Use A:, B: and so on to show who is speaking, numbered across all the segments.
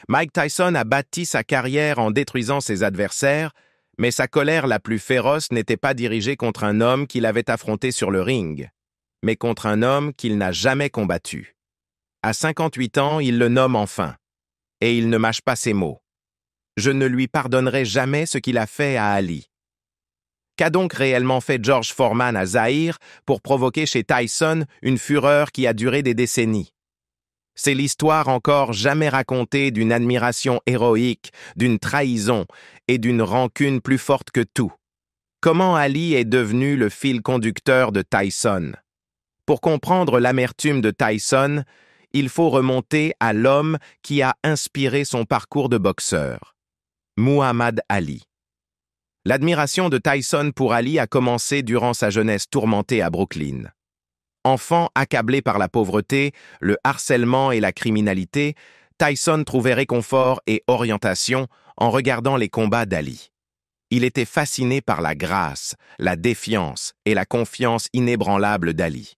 A: Mike Tyson a bâti sa carrière en détruisant ses adversaires, mais sa colère la plus féroce n'était pas dirigée contre un homme qu'il avait affronté sur le ring, mais contre un homme qu'il n'a jamais combattu. À 58 ans, il le nomme enfin, et il ne mâche pas ses mots. Je ne lui pardonnerai jamais ce qu'il a fait à Ali. Qu'a donc réellement fait George Foreman à Zahir pour provoquer chez Tyson une fureur qui a duré des décennies? C'est l'histoire encore jamais racontée d'une admiration héroïque, d'une trahison et d'une rancune plus forte que tout. Comment Ali est devenu le fil conducteur de Tyson? Pour comprendre l'amertume de Tyson, il faut remonter à l'homme qui a inspiré son parcours de boxeur, Muhammad Ali. L'admiration de Tyson pour Ali a commencé durant sa jeunesse tourmentée à Brooklyn. Enfant accablé par la pauvreté, le harcèlement et la criminalité, Tyson trouvait réconfort et orientation en regardant les combats d'Ali. Il était fasciné par la grâce, la défiance et la confiance inébranlable d'Ali.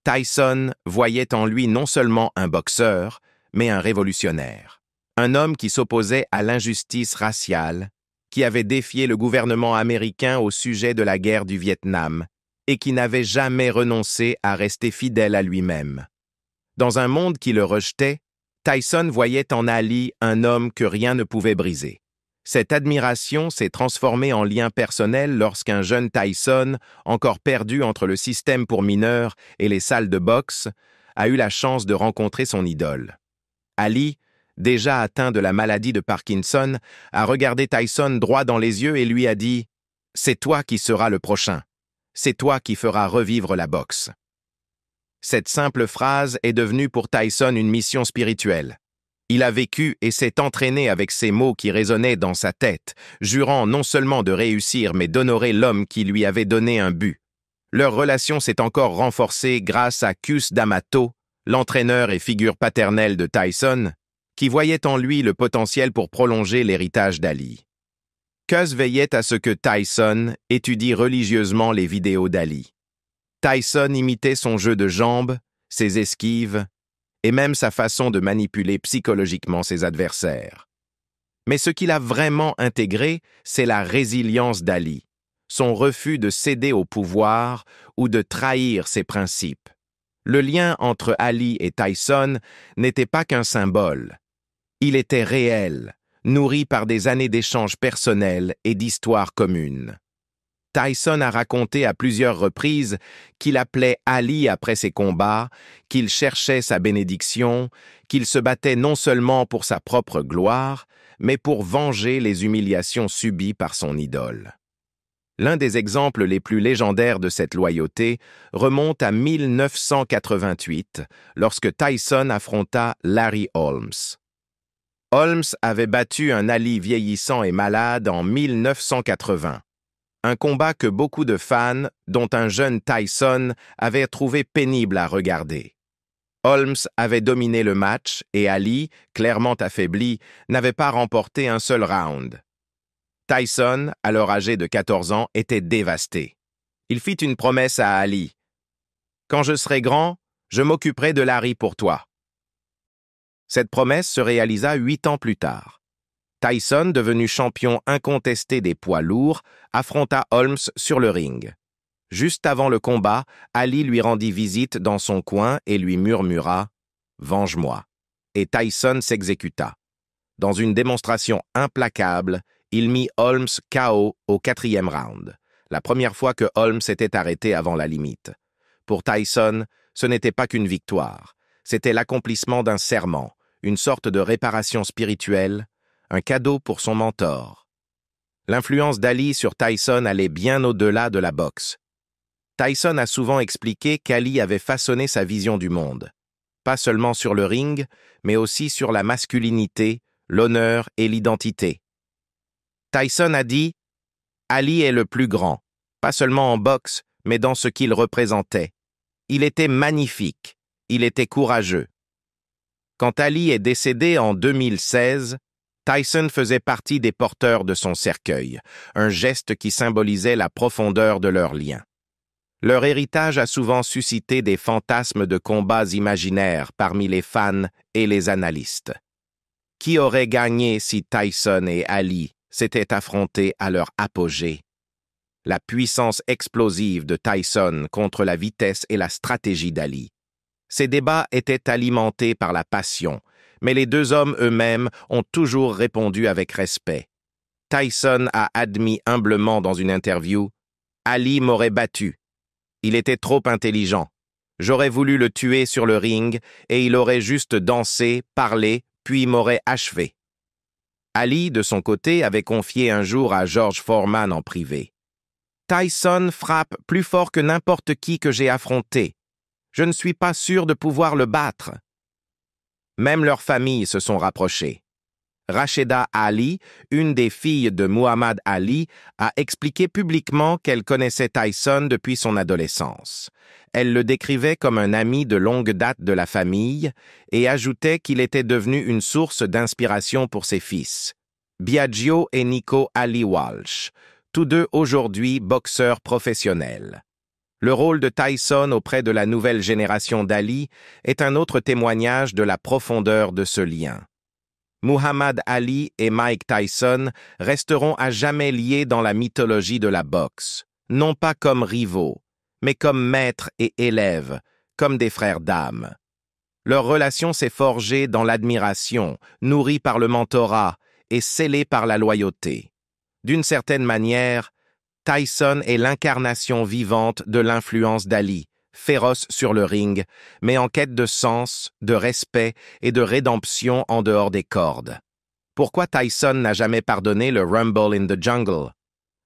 A: Tyson voyait en lui non seulement un boxeur, mais un révolutionnaire. Un homme qui s'opposait à l'injustice raciale, qui avait défié le gouvernement américain au sujet de la guerre du Vietnam et qui n'avait jamais renoncé à rester fidèle à lui-même. Dans un monde qui le rejetait, Tyson voyait en Ali un homme que rien ne pouvait briser. Cette admiration s'est transformée en lien personnel lorsqu'un jeune Tyson, encore perdu entre le système pour mineurs et les salles de boxe, a eu la chance de rencontrer son idole. Ali, déjà atteint de la maladie de Parkinson, a regardé Tyson droit dans les yeux et lui a dit « C'est toi qui seras le prochain. C'est toi qui feras revivre la boxe. » Cette simple phrase est devenue pour Tyson une mission spirituelle. Il a vécu et s'est entraîné avec ces mots qui résonnaient dans sa tête, jurant non seulement de réussir mais d'honorer l'homme qui lui avait donné un but. Leur relation s'est encore renforcée grâce à Cus D'Amato, l'entraîneur et figure paternelle de Tyson, qui voyait en lui le potentiel pour prolonger l'héritage d'Ali. Cus veillait à ce que Tyson étudie religieusement les vidéos d'Ali. Tyson imitait son jeu de jambes, ses esquives, et même sa façon de manipuler psychologiquement ses adversaires. Mais ce qu'il a vraiment intégré, c'est la résilience d'Ali, son refus de céder au pouvoir ou de trahir ses principes. Le lien entre Ali et Tyson n'était pas qu'un symbole. Il était réel, nourri par des années d'échanges personnels et d'histoires communes. Tyson a raconté à plusieurs reprises qu'il appelait Ali après ses combats, qu'il cherchait sa bénédiction, qu'il se battait non seulement pour sa propre gloire, mais pour venger les humiliations subies par son idole. L'un des exemples les plus légendaires de cette loyauté remonte à 1988, lorsque Tyson affronta Larry Holmes. Holmes avait battu un Ali vieillissant et malade en 1980. Un combat que beaucoup de fans, dont un jeune Tyson, avaient trouvé pénible à regarder. Holmes avait dominé le match et Ali, clairement affaibli, n'avait pas remporté un seul round. Tyson, alors âgé de 14 ans, était dévasté. Il fit une promesse à Ali. « Quand je serai grand, je m'occuperai de Larry pour toi. » Cette promesse se réalisa 8 ans plus tard. Tyson, devenu champion incontesté des poids lourds, affronta Holmes sur le ring. Juste avant le combat, Ali lui rendit visite dans son coin et lui murmura « Venge-moi » et Tyson s'exécuta. Dans une démonstration implacable, il mit Holmes KO au 4e round, la première fois que Holmes s'était arrêté avant la limite. Pour Tyson, ce n'était pas qu'une victoire, c'était l'accomplissement d'un serment, une sorte de réparation spirituelle, un cadeau pour son mentor. L'influence d'Ali sur Tyson allait bien au-delà de la boxe. Tyson a souvent expliqué qu'Ali avait façonné sa vision du monde, pas seulement sur le ring, mais aussi sur la masculinité, l'honneur et l'identité. Tyson a dit « Ali est le plus grand, pas seulement en boxe, mais dans ce qu'il représentait. Il était magnifique, il était courageux. » Quand Ali est décédé en 2016, Tyson faisait partie des porteurs de son cercueil, un geste qui symbolisait la profondeur de leur lien. Leur héritage a souvent suscité des fantasmes de combats imaginaires parmi les fans et les analystes. Qui aurait gagné si Tyson et Ali s'étaient affrontés à leur apogée? La puissance explosive de Tyson contre la vitesse et la stratégie d'Ali. Ces débats étaient alimentés par la passion, mais les deux hommes eux-mêmes ont toujours répondu avec respect. Tyson a admis humblement dans une interview « Ali m'aurait battu. Il était trop intelligent. J'aurais voulu le tuer sur le ring et il aurait juste dansé, parlé, puis m'aurait achevé. » Ali, de son côté, avait confié un jour à George Foreman en privé. « Tyson frappe plus fort que n'importe qui que j'ai affronté. Je ne suis pas sûr de pouvoir le battre. » Même leurs familles se sont rapprochées. Rasheda Ali, une des filles de Muhammad Ali, a expliqué publiquement qu'elle connaissait Tyson depuis son adolescence. Elle le décrivait comme un ami de longue date de la famille et ajoutait qu'il était devenu une source d'inspiration pour ses fils, Biagio et Nico Ali Walsh, tous deux aujourd'hui boxeurs professionnels. Le rôle de Tyson auprès de la nouvelle génération d'Ali est un autre témoignage de la profondeur de ce lien. Muhammad Ali et Mike Tyson resteront à jamais liés dans la mythologie de la boxe, non pas comme rivaux, mais comme maîtres et élèves, comme des frères d'âme. Leur relation s'est forgée dans l'admiration, nourrie par le mentorat et scellée par la loyauté. D'une certaine manière, Tyson est l'incarnation vivante de l'influence d'Ali, féroce sur le ring, mais en quête de sens, de respect et de rédemption en dehors des cordes. Pourquoi Tyson n'a jamais pardonné le Rumble in the Jungle?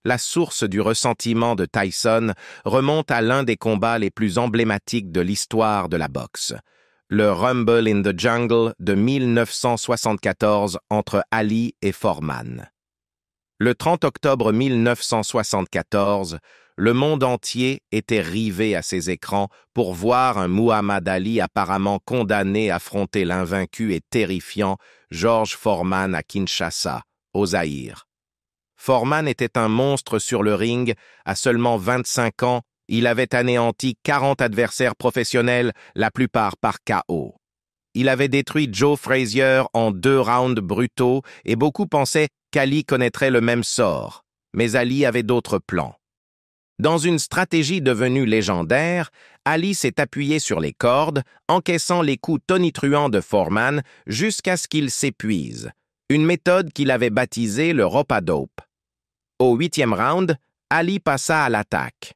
A: La source du ressentiment de Tyson remonte à l'un des combats les plus emblématiques de l'histoire de la boxe, le Rumble in the Jungle de 1974 entre Ali et Foreman. Le 30 octobre 1974, le monde entier était rivé à ses écrans pour voir un Muhammad Ali apparemment condamné à affronter l'invaincu et terrifiant George Foreman à Kinshasa, au Zaïre. Foreman était un monstre sur le ring. À seulement 25 ans, il avait anéanti 40 adversaires professionnels, la plupart par KO. Il avait détruit Joe Frazier en 2 rounds brutaux et beaucoup pensaient qu'Ali connaîtrait le même sort. Mais Ali avait d'autres plans. Dans une stratégie devenue légendaire, Ali s'est appuyé sur les cordes, encaissant les coups tonitruants de Foreman jusqu'à ce qu'il s'épuise, une méthode qu'il avait baptisée le rope-a-dope. Au 8e round, Ali passa à l'attaque.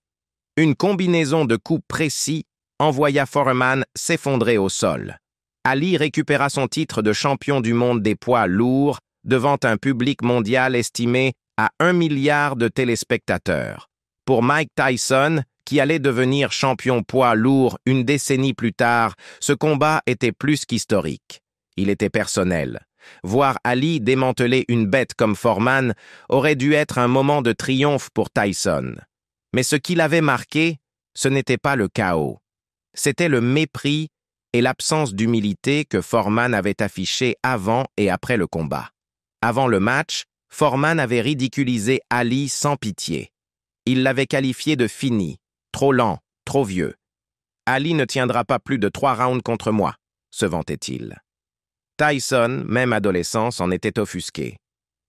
A: Une combinaison de coups précis envoya Foreman s'effondrer au sol. Ali récupéra son titre de champion du monde des poids lourds devant un public mondial estimé à 1 milliard de téléspectateurs. Pour Mike Tyson, qui allait devenir champion poids lourd une décennie plus tard, ce combat était plus qu'historique. Il était personnel. Voir Ali démanteler une bête comme Foreman aurait dû être un moment de triomphe pour Tyson. Mais ce qui l'avait marqué, ce n'était pas le chaos. C'était le mépris et l'absence d'humilité que Foreman avait affiché avant et après le combat. Avant le match, Foreman avait ridiculisé Ali sans pitié. Il l'avait qualifié de fini, trop lent, trop vieux. « Ali ne tiendra pas plus de 3 rounds contre moi », se vantait-il. Tyson, même adolescent, s'en était offusqué.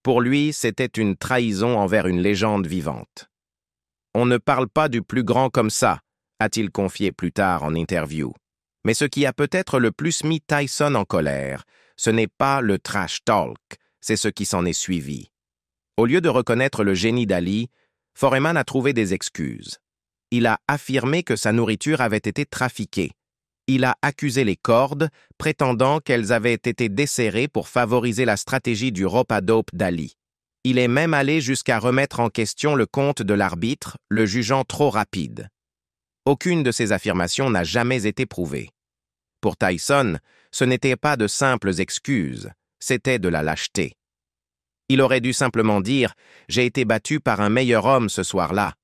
A: Pour lui, c'était une trahison envers une légende vivante. « On ne parle pas du plus grand comme ça », a-t-il confié plus tard en interview. Mais ce qui a peut-être le plus mis Tyson en colère, ce n'est pas le trash talk, c'est ce qui s'en est suivi. Au lieu de reconnaître le génie d'Ali, Foreman a trouvé des excuses. Il a affirmé que sa nourriture avait été trafiquée. Il a accusé les cordes, prétendant qu'elles avaient été desserrées pour favoriser la stratégie du rope-a-dope d'Ali. Il est même allé jusqu'à remettre en question le compte de l'arbitre, le jugeant trop rapide. Aucune de ces affirmations n'a jamais été prouvée. Pour Tyson, ce n'était pas de simples excuses, c'était de la lâcheté. Il aurait dû simplement dire « J'ai été battu par un meilleur homme ce soir-là ».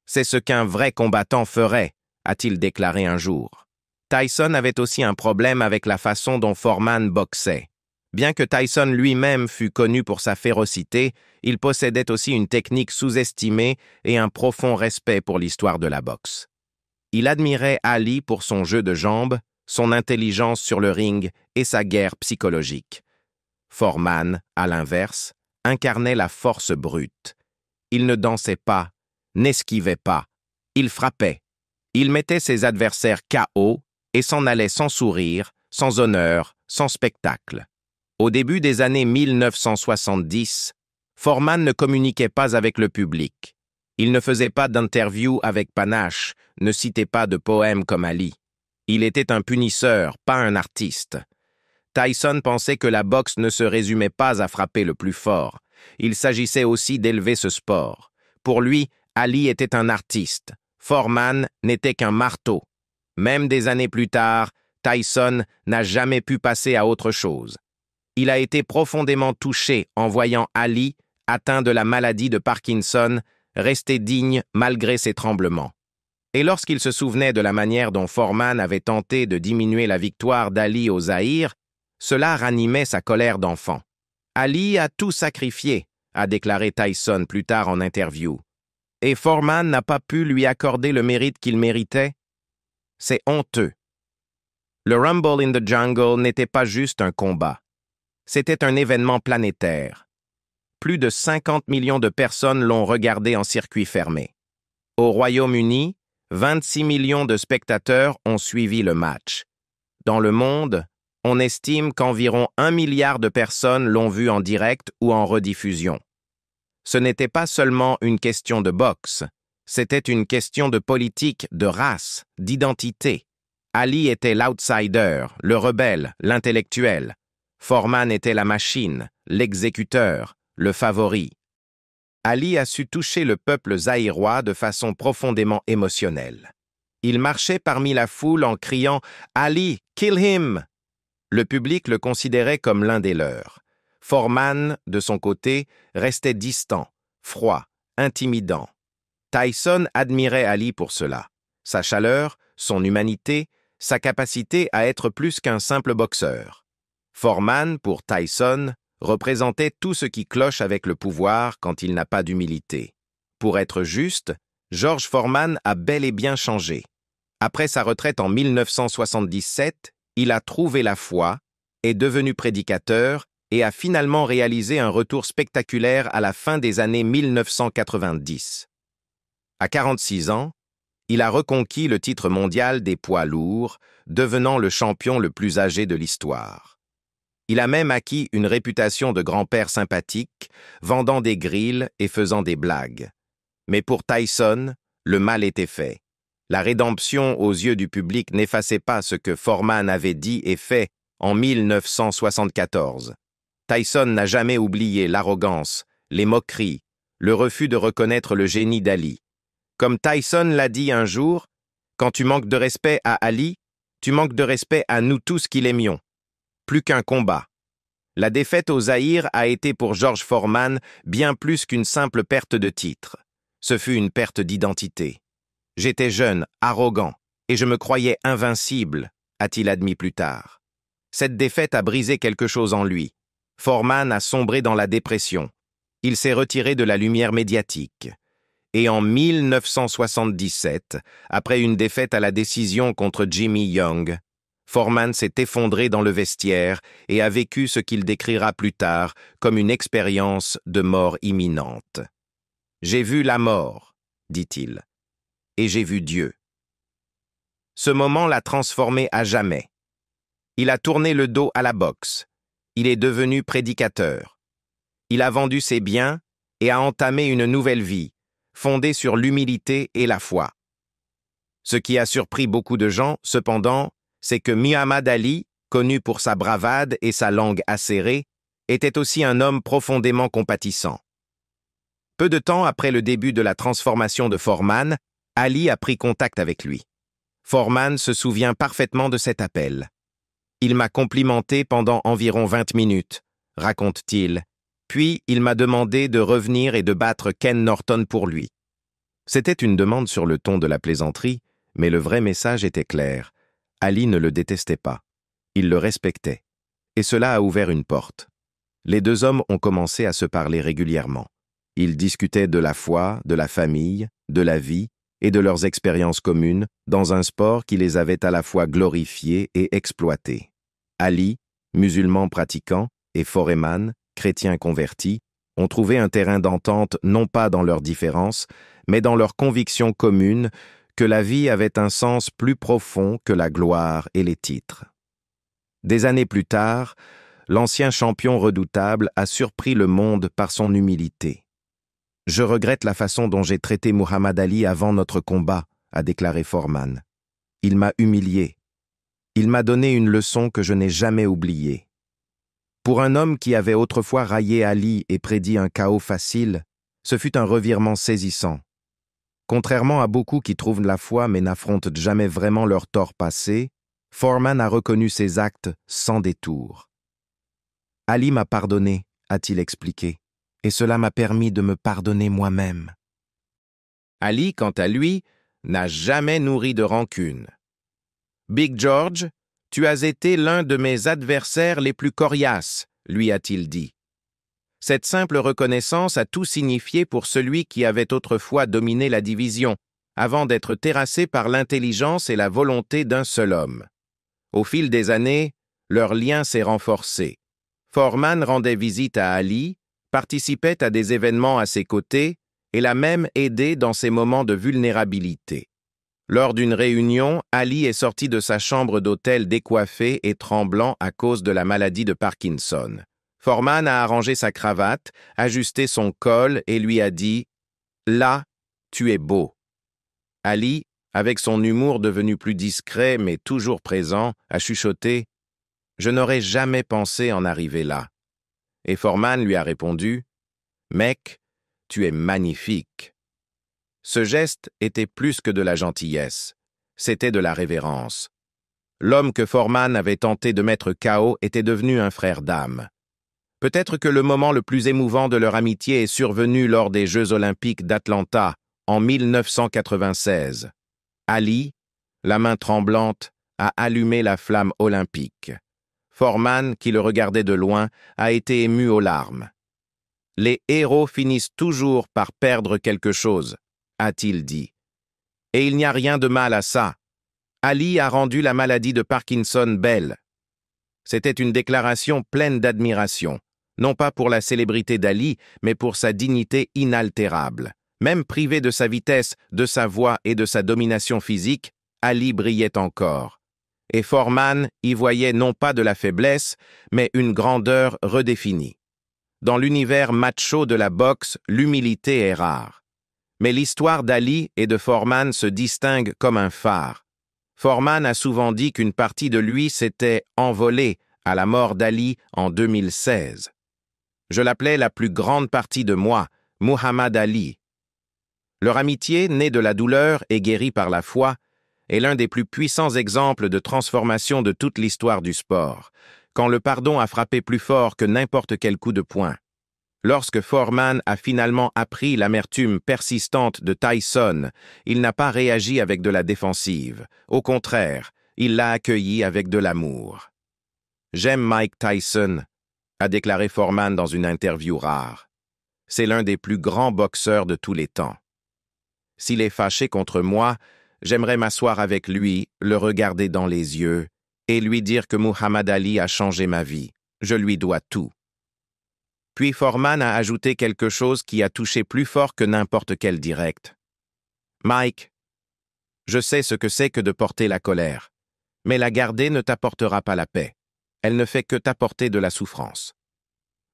A: C'est ce qu'un vrai combattant ferait, a-t-il déclaré un jour. Tyson avait aussi un problème avec la façon dont Foreman boxait. Bien que Tyson lui-même fût connu pour sa férocité, il possédait aussi une technique sous-estimée et un profond respect pour l'histoire de la boxe. Il admirait Ali pour son jeu de jambes, son intelligence sur le ring et sa guerre psychologique. Foreman, à l'inverse, incarnait la force brute. Il ne dansait pas, n'esquivait pas, il frappait. Il mettait ses adversaires KO et s'en allait sans sourire, sans honneur, sans spectacle. Au début des années 1970, Foreman ne communiquait pas avec le public. Il ne faisait pas d'interviews avec panache, ne citait pas de poèmes comme Ali. Il était un punisseur, pas un artiste. Tyson pensait que la boxe ne se résumait pas à frapper le plus fort. Il s'agissait aussi d'élever ce sport. Pour lui, Ali était un artiste. Foreman n'était qu'un marteau. Même des années plus tard, Tyson n'a jamais pu passer à autre chose. Il a été profondément touché en voyant Ali, atteint de la maladie de Parkinson, rester digne malgré ses tremblements. Et lorsqu'il se souvenait de la manière dont Foreman avait tenté de diminuer la victoire d'Ali au Zaïre, cela ranimait sa colère d'enfant. Ali a tout sacrifié, a déclaré Tyson plus tard en interview. Et Foreman n'a pas pu lui accorder le mérite qu'il méritait? C'est honteux. Le Rumble in the Jungle n'était pas juste un combat. C'était un événement planétaire. Plus de 50 millions de personnes l'ont regardé en circuit fermé. Au Royaume-Uni, 26 millions de spectateurs ont suivi le match. Dans le monde, on estime qu'environ 1 milliard de personnes l'ont vu en direct ou en rediffusion. Ce n'était pas seulement une question de boxe, c'était une question de politique, de race, d'identité. Ali était l'outsider, le rebelle, l'intellectuel. Foreman était la machine, l'exécuteur, le favori. Ali a su toucher le peuple zaïrois de façon profondément émotionnelle. Il marchait parmi la foule en criant « Ali, kill him !» Le public le considérait comme l'un des leurs. Foreman, de son côté, restait distant, froid, intimidant. Tyson admirait Ali pour cela. Sa chaleur, son humanité, sa capacité à être plus qu'un simple boxeur. Foreman, pour Tyson, représentait tout ce qui cloche avec le pouvoir quand il n'a pas d'humilité. Pour être juste, George Foreman a bel et bien changé. Après sa retraite en 1977, il a trouvé la foi, est devenu prédicateur et a finalement réalisé un retour spectaculaire à la fin des années 1990. À 46 ans, il a reconquis le titre mondial des poids lourds, devenant le champion le plus âgé de l'histoire. Il a même acquis une réputation de grand-père sympathique, vendant des grilles et faisant des blagues. Mais pour Tyson, le mal était fait. La rédemption aux yeux du public n'effaçait pas ce que Foreman avait dit et fait en 1974. Tyson n'a jamais oublié l'arrogance, les moqueries, le refus de reconnaître le génie d'Ali. Comme Tyson l'a dit un jour, « Quand tu manques de respect à Ali, tu manques de respect à nous tous qui l'aimions. » Plus qu'un combat. La défaite au Zaïre a été pour George Foreman bien plus qu'une simple perte de titre. Ce fut une perte d'identité. « J'étais jeune, arrogant, et je me croyais invincible », a-t-il admis plus tard. Cette défaite a brisé quelque chose en lui. Foreman a sombré dans la dépression. Il s'est retiré de la lumière médiatique. Et en 1977, après une défaite à la décision contre Jimmy Young, Foreman s'est effondré dans le vestiaire et a vécu ce qu'il décrira plus tard comme une expérience de mort imminente. « J'ai vu la mort », dit-il, « et j'ai vu Dieu. » Ce moment l'a transformé à jamais. Il a tourné le dos à la boxe. Il est devenu prédicateur. Il a vendu ses biens et a entamé une nouvelle vie, fondée sur l'humilité et la foi. Ce qui a surpris beaucoup de gens, cependant, c'est que Muhammad Ali, connu pour sa bravade et sa langue acérée, était aussi un homme profondément compatissant. Peu de temps après le début de la transformation de Foreman, Ali a pris contact avec lui. Foreman se souvient parfaitement de cet appel. « Il m'a complimenté pendant environ 20 minutes, raconte-t-il, puis il m'a demandé de revenir et de battre Ken Norton pour lui. » C'était une demande sur le ton de la plaisanterie, mais le vrai message était clair. Ali ne le détestait pas. Il le respectait. Et cela a ouvert une porte. Les deux hommes ont commencé à se parler régulièrement. Ils discutaient de la foi, de la famille, de la vie et de leurs expériences communes dans un sport qui les avait à la fois glorifiés et exploités. Ali, musulman pratiquant, et Foreman, chrétiens convertis, ont trouvé un terrain d'entente non pas dans leurs différences, mais dans leur conviction commune que la vie avait un sens plus profond que la gloire et les titres. Des années plus tard, l'ancien champion redoutable a surpris le monde par son humilité. « Je regrette la façon dont j'ai traité Muhammad Ali avant notre combat », a déclaré Foreman. « Il m'a humilié. Il m'a donné une leçon que je n'ai jamais oubliée. » Pour un homme qui avait autrefois raillé Ali et prédit un chaos facile, ce fut un revirement saisissant. Contrairement à beaucoup qui trouvent la foi mais n'affrontent jamais vraiment leur tort passé, Foreman a reconnu ses actes sans détour. « Ali m'a pardonné », a-t-il expliqué, « et cela m'a permis de me pardonner moi-même. » Ali, quant à lui, n'a jamais nourri de rancune. « Big George, tu as été l'un de mes adversaires les plus coriaces, » lui a-t-il dit. Cette simple reconnaissance a tout signifié pour celui qui avait autrefois dominé la division, avant d'être terrassé par l'intelligence et la volonté d'un seul homme. Au fil des années, leur lien s'est renforcé. Foreman rendait visite à Ali, participait à des événements à ses côtés et l'a même aidé dans ses moments de vulnérabilité. Lors d'une réunion, Ali est sorti de sa chambre d'hôtel décoiffé et tremblant à cause de la maladie de Parkinson. Foreman a arrangé sa cravate, ajusté son col et lui a dit « Là, tu es beau ». Ali, avec son humour devenu plus discret mais toujours présent, a chuchoté « Je n'aurais jamais pensé en arriver là ». Et Foreman lui a répondu « Mec, tu es magnifique ». Ce geste était plus que de la gentillesse, c'était de la révérence. L'homme que Foreman avait tenté de mettre KO était devenu un frère d'âme. Peut-être que le moment le plus émouvant de leur amitié est survenu lors des Jeux olympiques d'Atlanta en 1996. Ali, la main tremblante, a allumé la flamme olympique. Foreman, qui le regardait de loin, a été ému aux larmes. « Les héros finissent toujours par perdre quelque chose », a-t-il dit. Et il n'y a rien de mal à ça. Ali a rendu la maladie de Parkinson belle. C'était une déclaration pleine d'admiration, non pas pour la célébrité d'Ali, mais pour sa dignité inaltérable. Même privé de sa vitesse, de sa voix et de sa domination physique, Ali brillait encore. Et Foreman y voyait non pas de la faiblesse, mais une grandeur redéfinie. Dans l'univers macho de la boxe, l'humilité est rare. Mais l'histoire d'Ali et de Foreman se distingue comme un phare. Foreman a souvent dit qu'une partie de lui s'était envolée à la mort d'Ali en 2016. Je l'appelais la plus grande partie de moi, Muhammad Ali. Leur amitié, née de la douleur et guérie par la foi, est l'un des plus puissants exemples de transformation de toute l'histoire du sport, quand le pardon a frappé plus fort que n'importe quel coup de poing. Lorsque Foreman a finalement appris l'amertume persistante de Tyson, il n'a pas réagi avec de la défensive. Au contraire, il l'a accueilli avec de l'amour. « J'aime Mike Tyson », a déclaré Foreman dans une interview rare. C'est l'un des plus grands boxeurs de tous les temps. S'il est fâché contre moi, j'aimerais m'asseoir avec lui, le regarder dans les yeux et lui dire que Muhammad Ali a changé ma vie. Je lui dois tout. Puis Foreman a ajouté quelque chose qui a touché plus fort que n'importe quel direct. « Mike, je sais ce que c'est que de porter la colère, mais la garder ne t'apportera pas la paix. Elle ne fait que t'apporter de la souffrance. »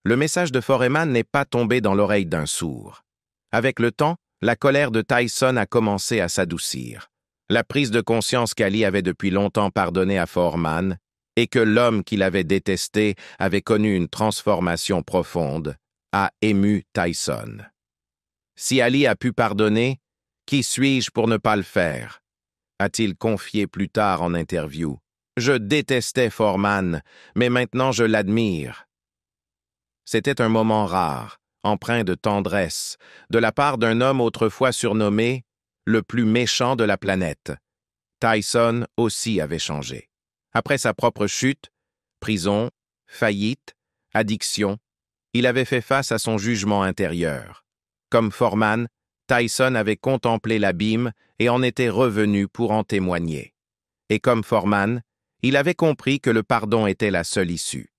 A: Le message de Foreman n'est pas tombé dans l'oreille d'un sourd. Avec le temps, la colère de Tyson a commencé à s'adoucir. La prise de conscience qu'Ali avait depuis longtemps pardonné à Foreman et que l'homme qu'il avait détesté avait connu une transformation profonde, a ému Tyson. Si Ali a pu pardonner, qui suis-je pour ne pas le faire? A-t-il confié plus tard en interview. Je détestais Foreman, mais maintenant je l'admire. C'était un moment rare, empreint de tendresse, de la part d'un homme autrefois surnommé le plus méchant de la planète. Tyson aussi avait changé. Après sa propre chute, prison, faillite, addiction, il avait fait face à son jugement intérieur. Comme Foreman, Tyson avait contemplé l'abîme et en était revenu pour en témoigner. Et comme Foreman, il avait compris que le pardon était la seule issue.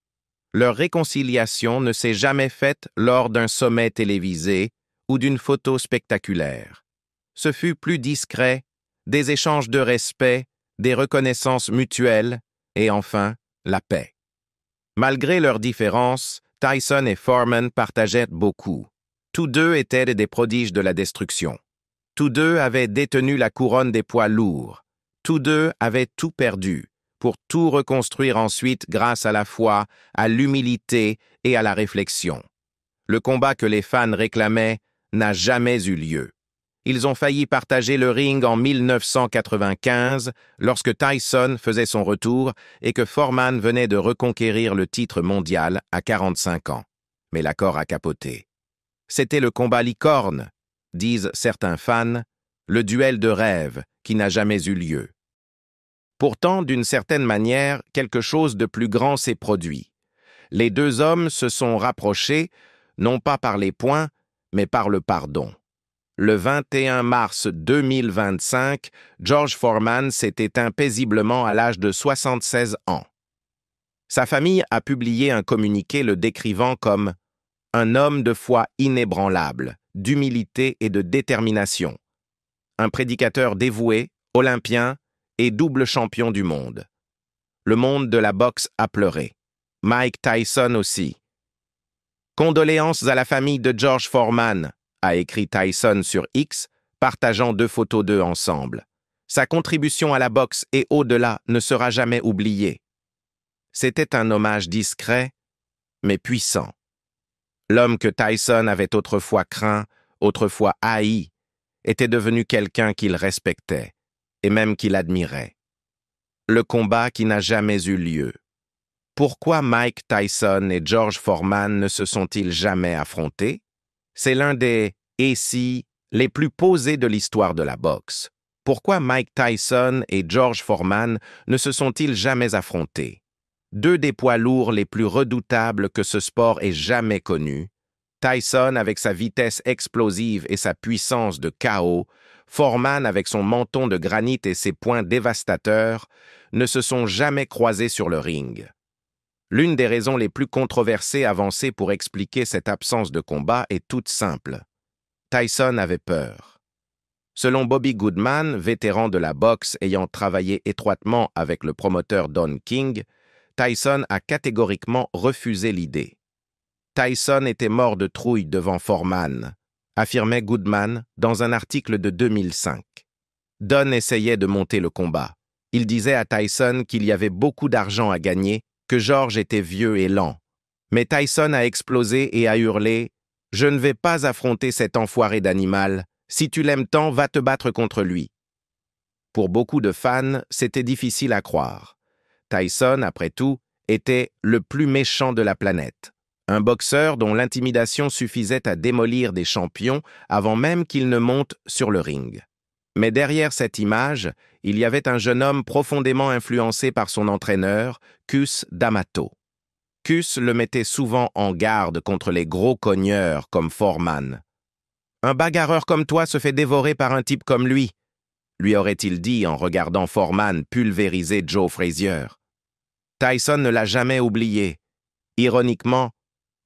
A: leur réconciliation ne s'est jamais faite lors d'un sommet télévisé ou d'une photo spectaculaire. Ce fut plus discret, des échanges de respect, des reconnaissances mutuelles et enfin, la paix. Malgré leurs différences, Tyson et Foreman partageaient beaucoup. Tous deux étaient des prodiges de la destruction. Tous deux avaient détenu la couronne des poids lourds. Tous deux avaient tout perdu, pour tout reconstruire ensuite grâce à la foi, à l'humilité et à la réflexion. Le combat que les fans réclamaient n'a jamais eu lieu. Ils ont failli partager le ring en 1995 lorsque Tyson faisait son retour et que Foreman venait de reconquérir le titre mondial à 45 ans. Mais l'accord a capoté. C'était le combat licorne, disent certains fans, le duel de rêve qui n'a jamais eu lieu. Pourtant, d'une certaine manière, quelque chose de plus grand s'est produit. Les deux hommes se sont rapprochés, non pas par les poings, mais par le pardon. Le 21 mars 2025, George Foreman s'est éteint paisiblement à l'âge de 76 ans. Sa famille a publié un communiqué le décrivant comme « un homme de foi inébranlable, d'humilité et de détermination, un prédicateur dévoué, olympien et double champion du monde. Le monde de la boxe a pleuré. Mike Tyson aussi. Condoléances à la famille de George Foreman, a écrit Tyson sur X, partageant 2 photos d'eux ensemble. Sa contribution à la boxe et au-delà ne sera jamais oubliée. C'était un hommage discret, mais puissant. L'homme que Tyson avait autrefois craint, autrefois haï, était devenu quelqu'un qu'il respectait, et même qu'il admirait. Le combat qui n'a jamais eu lieu. Pourquoi Mike Tyson et George Foreman ne se sont-ils jamais affrontés? C'est l'un des « et si » les plus posés de l'histoire de la boxe. Pourquoi Mike Tyson et George Foreman ne se sont-ils jamais affrontés? 2 des poids lourds les plus redoutables que ce sport ait jamais connus. Tyson avec sa vitesse explosive et sa puissance de KO, Foreman avec son menton de granit et ses poings dévastateurs, ne se sont jamais croisés sur le ring. L'une des raisons les plus controversées avancées pour expliquer cette absence de combat est toute simple. Tyson avait peur. Selon Bobby Goodman, vétéran de la boxe ayant travaillé étroitement avec le promoteur Don King, Tyson a catégoriquement refusé l'idée. Tyson était mort de trouille devant Foreman, affirmait Goodman dans un article de 2005. Don essayait de monter le combat. Il disait à Tyson qu'il y avait beaucoup d'argent à gagner, que George était vieux et lent. Mais Tyson a explosé et a hurlé « Je ne vais pas affronter cet enfoiré d'animal. Si tu l'aimes tant, va te battre contre lui. » Pour beaucoup de fans, c'était difficile à croire. Tyson, après tout, était le plus méchant de la planète. Un boxeur dont l'intimidation suffisait à démolir des champions avant même qu'il ne monte sur le ring. Mais derrière cette image, il y avait un jeune homme profondément influencé par son entraîneur, Cus D'Amato. Cus le mettait souvent en garde contre les gros cogneurs comme Foreman. « Un bagarreur comme toi se fait dévorer par un type comme lui », lui aurait-il dit en regardant Foreman pulvériser Joe Frazier. Tyson ne l'a jamais oublié. Ironiquement,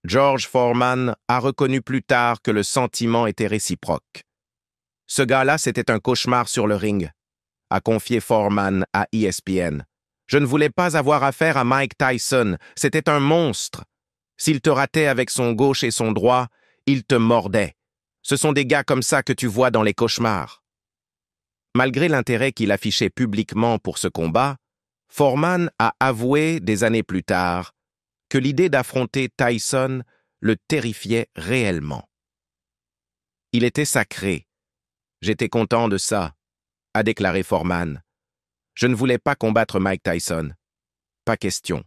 A: George Foreman a reconnu plus tard que le sentiment était réciproque. Ce gars-là, c'était un cauchemar sur le ring, a confié Foreman à ESPN. Je ne voulais pas avoir affaire à Mike Tyson, c'était un monstre. S'il te ratait avec son gauche et son droit, il te mordait. Ce sont des gars comme ça que tu vois dans les cauchemars. Malgré l'intérêt qu'il affichait publiquement pour ce combat, Foreman a avoué des années plus tard que l'idée d'affronter Tyson le terrifiait réellement. Il était sacré. J'étais content de ça, a déclaré Foreman. Je ne voulais pas combattre Mike Tyson. Pas question.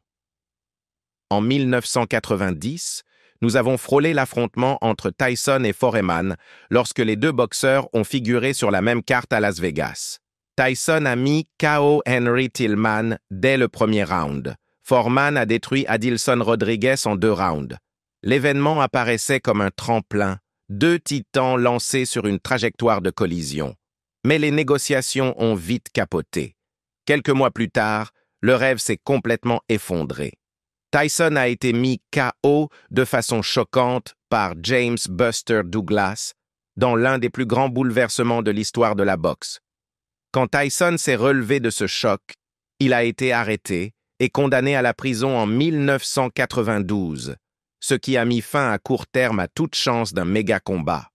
A: En 1990, nous avons frôlé l'affrontement entre Tyson et Foreman lorsque les 2 boxeurs ont figuré sur la même carte à Las Vegas. Tyson a mis KO Henry Tillman dès le premier round. Foreman a détruit Adilson Rodriguez en 2 rounds. L'événement apparaissait comme un tremplin, 2 titans lancés sur une trajectoire de collision. Mais les négociations ont vite capoté. Quelques mois plus tard, le rêve s'est complètement effondré. Tyson a été mis KO de façon choquante par James Buster Douglas dans l'un des plus grands bouleversements de l'histoire de la boxe. Quand Tyson s'est relevé de ce choc, il a été arrêté et condamné à la prison en 1992, ce qui a mis fin à court terme à toute chance d'un méga combat.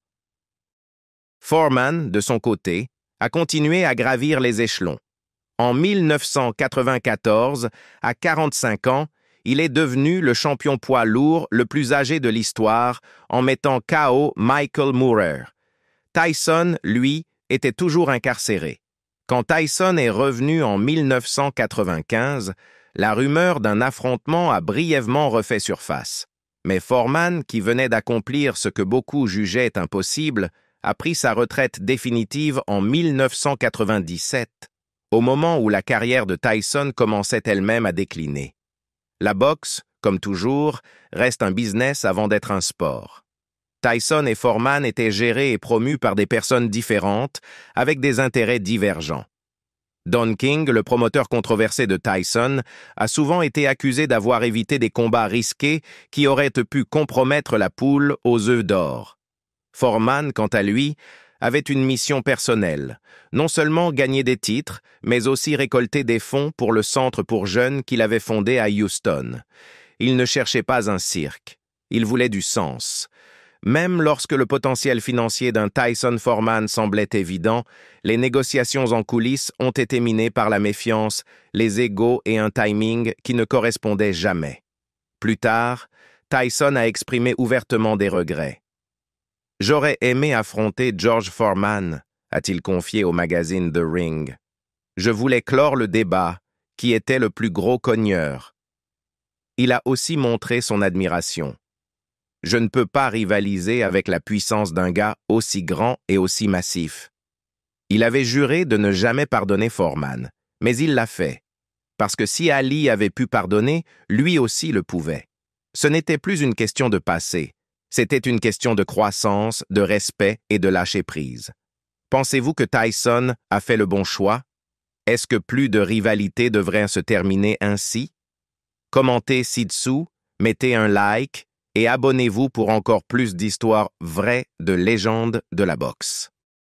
A: Foreman, de son côté, a continué à gravir les échelons. En 1994, à 45 ans, il est devenu le champion poids lourd le plus âgé de l'histoire en mettant KO Michael Moorer. Tyson, lui, était toujours incarcéré. Quand Tyson est revenu en 1995, la rumeur d'un affrontement a brièvement refait surface. Mais Foreman, qui venait d'accomplir ce que beaucoup jugeaient impossible, a pris sa retraite définitive en 1997, au moment où la carrière de Tyson commençait elle-même à décliner. La boxe, comme toujours, reste un business avant d'être un sport. Tyson et Foreman étaient gérés et promus par des personnes différentes, avec des intérêts divergents. Don King, le promoteur controversé de Tyson, a souvent été accusé d'avoir évité des combats risqués qui auraient pu compromettre la poule aux œufs d'or. Foreman, quant à lui, avait une mission personnelle, non seulement gagner des titres, mais aussi récolter des fonds pour le centre pour jeunes qu'il avait fondé à Houston. Il ne cherchait pas un cirque, il voulait du sens. Même lorsque le potentiel financier d'un Tyson Foreman semblait évident, les négociations en coulisses ont été minées par la méfiance, les égos et un timing qui ne correspondaient jamais. Plus tard, Tyson a exprimé ouvertement des regrets. « J'aurais aimé affronter George Foreman », a-t-il confié au magazine The Ring. « Je voulais clore le débat, qui était le plus gros cogneur. » Il a aussi montré son admiration. « Je ne peux pas rivaliser avec la puissance d'un gars aussi grand et aussi massif. » Il avait juré de ne jamais pardonner Foreman, mais il l'a fait, parce que si Ali avait pu pardonner, lui aussi le pouvait. Ce n'était plus une question de passé, c'était une question de croissance, de respect et de lâcher-prise. Pensez-vous que Tyson a fait le bon choix? Est-ce que plus de rivalité devrait se terminer ainsi? Commentez ci-dessous, mettez un like, et abonnez-vous pour encore plus d'histoires vraies de légendes de la boxe.